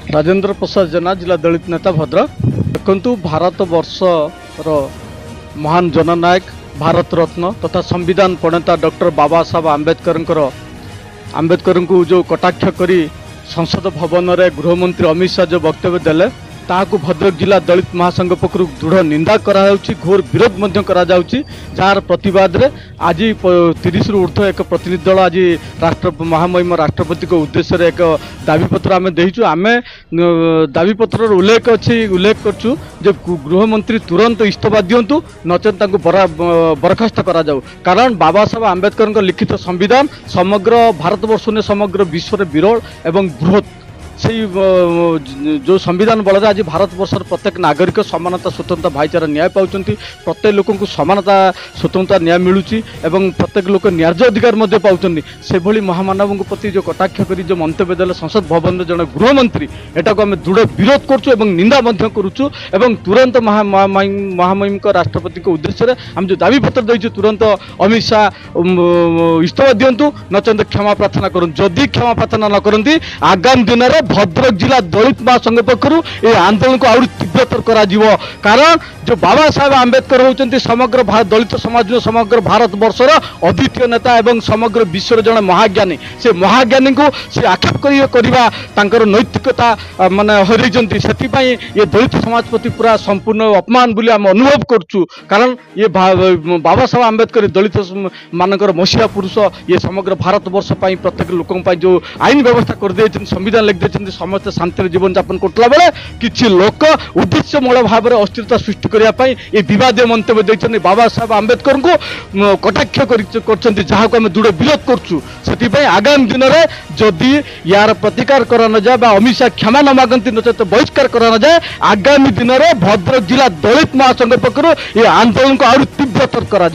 राजेंद्र प्रसाद जेना जिला दलित नेता भद्रक। देखु भारत वर्षर महान जननायक भारत रत्न तथा संविधान प्रणेता डॉक्टर बाबा साहब आंबेडकर को जो कटाक्ष करी संसद भवन में गृहमंत्री अमित शाह जो वक्तव्य देले ताकू भद्रक जिला दलित महासंघ पक्षर दृढ़ निंदा कराउछि, घोर विरोध मध्य कराउछि। जार प्रतिवाद रे आज 30 रु ऊर्ध्व एक प्रतिनिधि दल आज राष्ट्र महामहिम राष्ट्रपति को उद्देश्य रे एक दाबीपत्र आम देचु। आम दाबीपत्र उल्लेख उल्लेख करछु जे गृहमंत्री तुरंत इस्तीफा दियंतु नचेत तांको बरखास्त करा जाऊ। कारण बाबा साहब आंबेडकर लिखित संविधान समग्र भारतवर्ष ने समग्र विश्व में विरल एवं बृहत से जो संविधान बल आज भारत वर्षर प्रत्येक नागरिक समानता स्वतंत्रता भाईचारा न्याय पाँच, प्रत्येक लोक समानता स्वतंत्रता न्याय मिलूँ एवं प्रत्येक लोक न्याय्य अधिकार पाँच। से भली महामानव प्रति जो कटाक्ष कर जो मंतव्य देले संसद भवन जड़े गृहमंत्री एटा को आम दृढ़ विरोध करुँ निंदा करुँ एवं तुरंत महामहिम राष्ट्रपति को उद्देश्य आम जो दाबी पत्र देचु तुरंत अमित शाह इस्तीफा दिंतु नचंत क्षमा प्रार्थना करूँ। जदि क्षमा प्रार्थना न करती आगामी दिन में भद्रक जिला दलित महासंघ पक्षर ये आंदोलन को आहुरी तीव्रतर करा जीवो। कारण जो बाबा साहेब आंबेडकर होचंती समग्र दलित समाज समग्र भारत वर्षर अद्वितीय नेता एवं समग्र विश्व जड़े महाज्ञानी से महाज्ञानी को से आक्षेप कर नैतिकता माने हरइचंती। सेथिपाई ये दलित समाज प्रति पूरा संपूर्ण अपमान बोली आम अनुभव करछु। कारण ये बाबा साहेब आंबेडकर दलित मानकर मसीहा पुरुष ये समग्र भारत वर्ष प्रत्येक लोक जो आईन व्यवस्था कर दे संविधान लिख दे समस्त शांति जीवन यापन करला बेले किछि लोक उद्देश्यमूलक भाव में अस्थिरता सृष्टि करने ये विवादीय मंतव्य देते बाबा साहेब आंबेडकर को कटाक्ष कर जहाँ को आम दृढ़ विरोध करुँ। से आगामी दिन में जदि यार प्रतिकार करा न जाए अमित शाह क्षमा न मागती नचेत बहिष्कार करा न जाए आगामी दिन में भद्रक जिला दलित महासंघ पक्षर ये आंदोलन को आहुरी तीव्रतर करा।